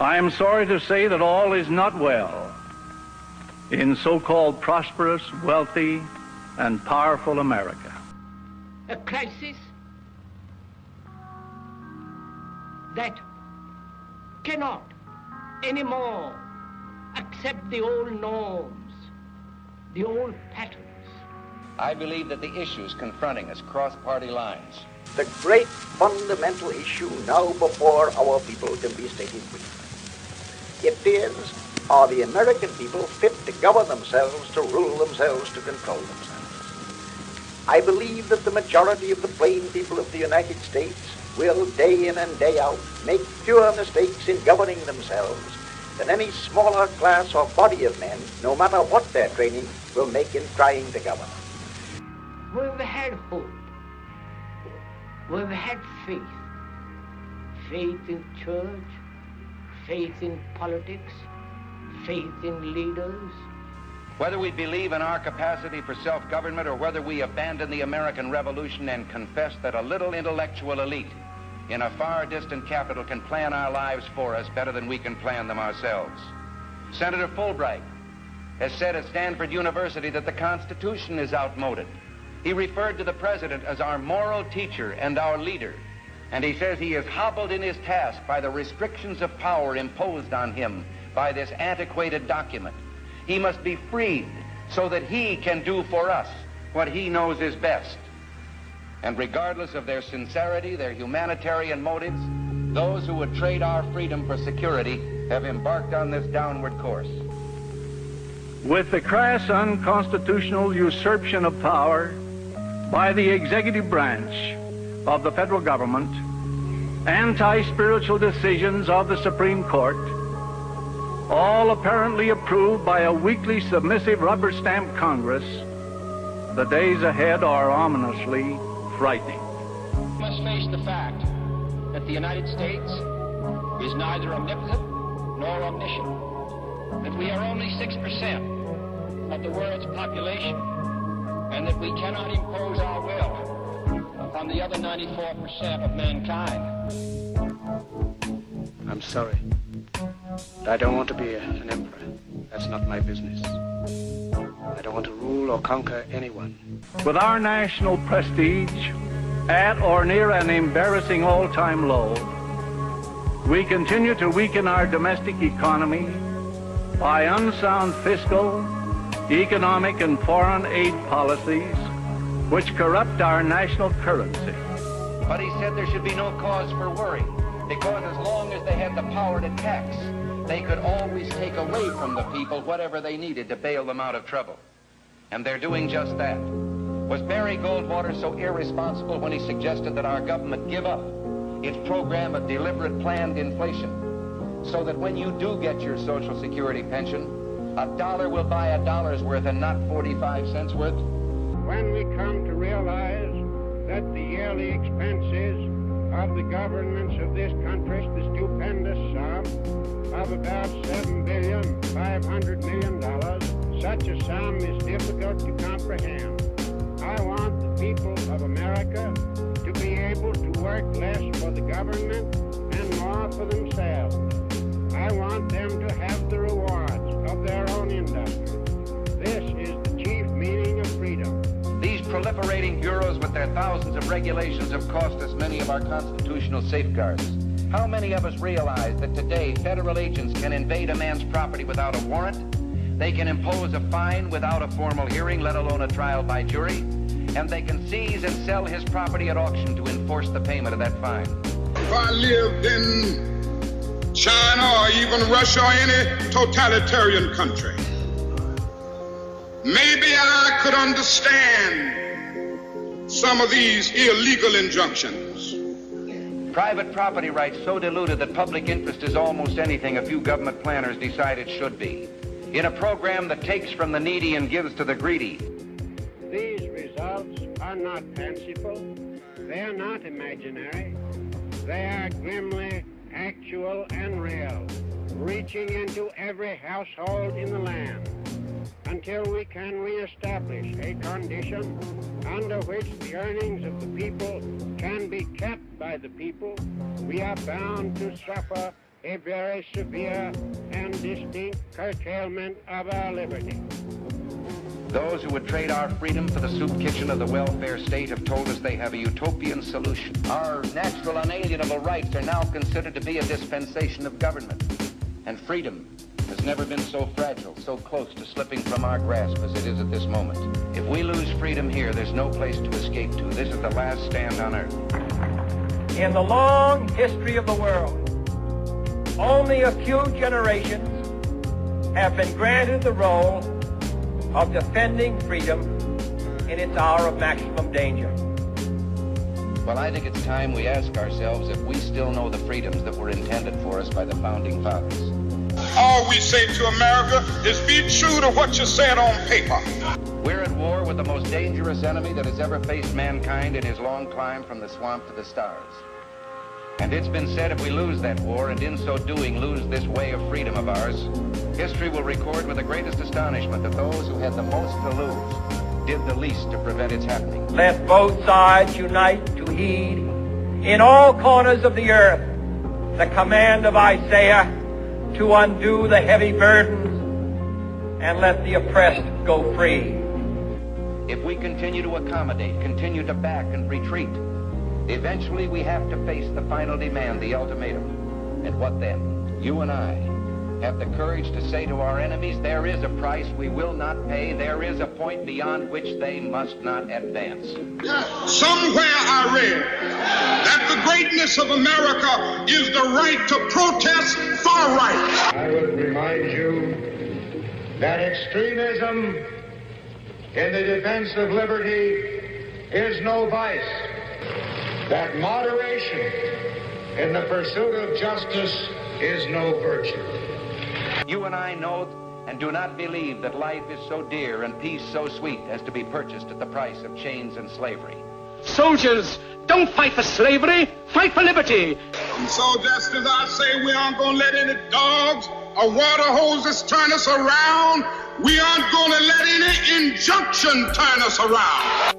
I am sorry to say that all is not well in so-called prosperous, wealthy, and powerful America. A crisis that cannot anymore accept the old norms, the old patterns. I believe that the issues confronting us cross party lines. The great fundamental issue now before our people can be stated briefly. It is, are the American people fit to govern themselves, to rule themselves, to control themselves? I believe that the majority of the plain people of the United States will, day in and day out, make fewer mistakes in governing themselves than any smaller class or body of men, no matter what their training, will make in trying to govern. We've had hope. We've had faith. Faith in church, faith in politics, faith in leaders. Whether we believe in our capacity for self-government or whether we abandon the American Revolution and confess that a little intellectual elite in a far distant capital can plan our lives for us better than we can plan them ourselves. Senator Fulbright has said at Stanford University that the Constitution is outmoded. He referred to the president as our moral teacher and our leader. And he says he is hobbled in his task by the restrictions of power imposed on him by this antiquated document. He must be freed so that he can do for us what he knows is best. And regardless of their sincerity, their humanitarian motives, those who would trade our freedom for security have embarked on this downward course. With the crass unconstitutional usurpation of power by the executive branch of the federal government, anti-spiritual decisions of the Supreme Court, all apparently approved by a weakly submissive rubber-stamped Congress, the days ahead are ominously frightening. We must face the fact that the United States is neither omnipotent nor omniscient, that we are only 6% of the world's population, and that we cannot impose our will upon the other 94% of mankind. I'm sorry. I don't want to be an emperor. That's not my business. I don't want to rule or conquer anyone. With our national prestige at or near an embarrassing all-time low, we continue to weaken our domestic economy by unsound fiscal, economic, and foreign aid policies which corrupt our national currency. But he said there should be no cause for worry, because as long as they had the power to tax, they could always take away from the people whatever they needed to bail them out of trouble. And they're doing just that. Was Barry Goldwater so irresponsible when he suggested that our government give up its program of deliberate planned inflation, so that when you do get your Social Security pension, $1 will buy a dollar's worth and not 45 cents worth? When we come to realize that the yearly expenses of the governments of this country, the stupendous sum of about $7.5 billion, such a sum is difficult to comprehend. I want the people of America to be able to work less for the government and more for themselves. I want them to have the rewards of their own industry. This is the chief meaning of freedom. These proliferating bureaus with their thousands of regulations have cost us many of our constitutional safeguards. How many of us realize that today federal agents can invade a man's property without a warrant? They can impose a fine without a formal hearing, let alone a trial by jury, and they can seize and sell his property at auction to enforce the payment of that fine. If I lived in China or even Russia or any totalitarian country, maybe I could understand some of these illegal injunctions. Private property rights so diluted that public interest is almost anything a few government planners decide it should be. In a program that takes from the needy and gives to the greedy. These results are not fanciful. They are not imaginary. They are grimly actual and real, reaching into every household in the land, until we can reestablish a condition under which the earnings of the people can be kept by the people. We are bound to suffer a very severe and distinct curtailment of our liberty. Those who would trade our freedom for the soup kitchen of the welfare state have told us they have a utopian solution. Our natural unalienable rights are now considered to be a dispensation of government. And freedom has never been so fragile, so close to slipping from our grasp as it is at this moment. If we lose freedom here, there's no place to escape to. This is the last stand on earth. In the long history of the world, only a few generations have been granted the role of defending freedom in its hour of maximum danger. Well, I think it's time we ask ourselves if we still know the freedoms that were intended for us by the Founding Fathers. All we say to America is be true to what you said on paper. We're at war with the most dangerous enemy that has ever faced mankind in his long climb from the swamp to the stars. And it's been said if we lose that war, and in so doing lose this way of freedom of ours, history will record with the greatest astonishment that those who had the most to lose did the least to prevent its happening. Let both sides unite to heed in all corners of the earth the command of Isaiah to undo the heavy burdens and let the oppressed go free. If we continue to accommodate, continue to back and retreat, eventually we have to face the final demand, the ultimatum. And what then? You and I have the courage to say to our enemies, there is a price we will not pay. There is a point beyond which they must not advance. Somewhere I read that the greatness of America is the right to protest far right. I would remind you that extremism in the defense of liberty is no vice, that moderation in the pursuit of justice is no virtue. You and I know and do not believe that life is so dear and peace so sweet as to be purchased at the price of chains and slavery. Soldiers, don't fight for slavery, fight for liberty. And so just as I say we aren't going to let any dogs or water hoses turn us around, we aren't going to let any injunction turn us around.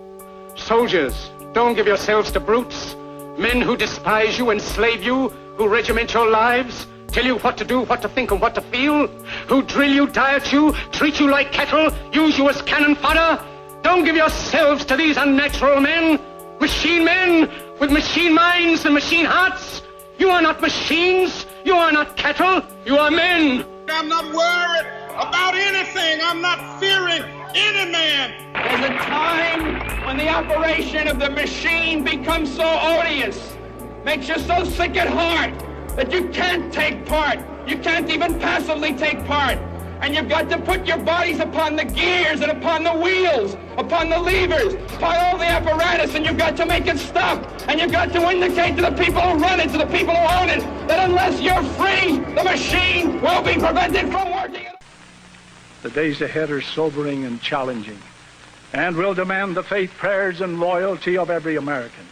Soldiers, don't give yourselves to brutes, men who despise you, enslave you, who regiment your lives, tell you what to do, what to think, and what to feel, who drill you, diet you, treat you like cattle, use you as cannon fodder. Don't give yourselves to these unnatural men with machine minds and machine hearts. You are not machines, you are not cattle, you are men. I'm not worried about anything. I'm not fearing any man. There's a time when the operation of the machine becomes so odious, makes you so sick at heart, that you can't take part. You can't even passively take part. And you've got to put your bodies upon the gears and upon the wheels, upon the levers, upon all the apparatus, and you've got to make it stop. And you've got to indicate to the people who run it, to the people who own it, that unless you're free, the machine will be prevented from working. The days ahead are sobering and challenging, and will demand the faith, prayers, and loyalty of every American.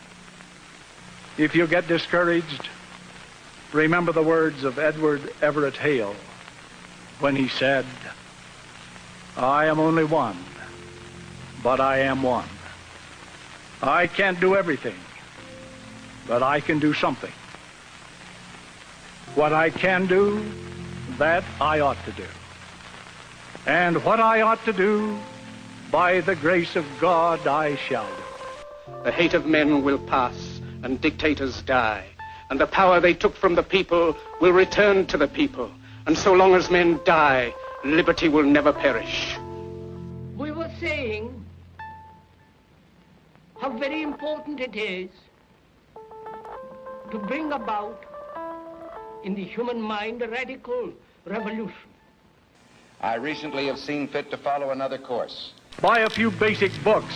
If you get discouraged, remember the words of Edward Everett Hale when he said, I am only one, but I am one. I can't do everything, but I can do something. What I can do, that I ought to do. And what I ought to do, by the grace of God, I shall do. The hate of men will pass, and dictators die, and the power they took from the people will return to the people. And so long as men die, liberty will never perish. We were saying how very important it is to bring about in the human mind a radical revolution. I recently have seen fit to follow another course. Buy a few basic books,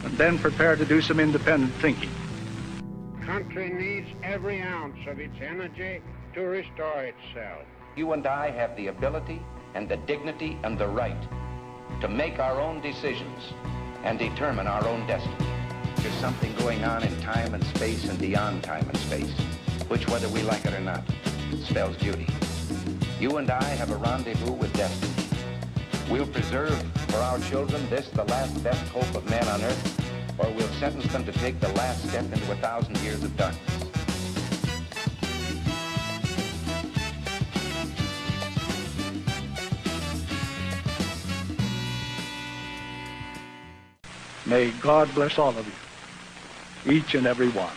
and then prepare to do some independent thinking. The country needs every ounce of its energy to restore itself. You and I have the ability and the dignity and the right to make our own decisions and determine our own destiny. There's something going on in time and space and beyond time and space, which, whether we like it or not, spells beauty. You and I have a rendezvous with destiny. We'll preserve for our children this, the last best hope of man on earth, or we'll sentence them to take the last step into 1,000 years of darkness. May God bless all of you, each and every one.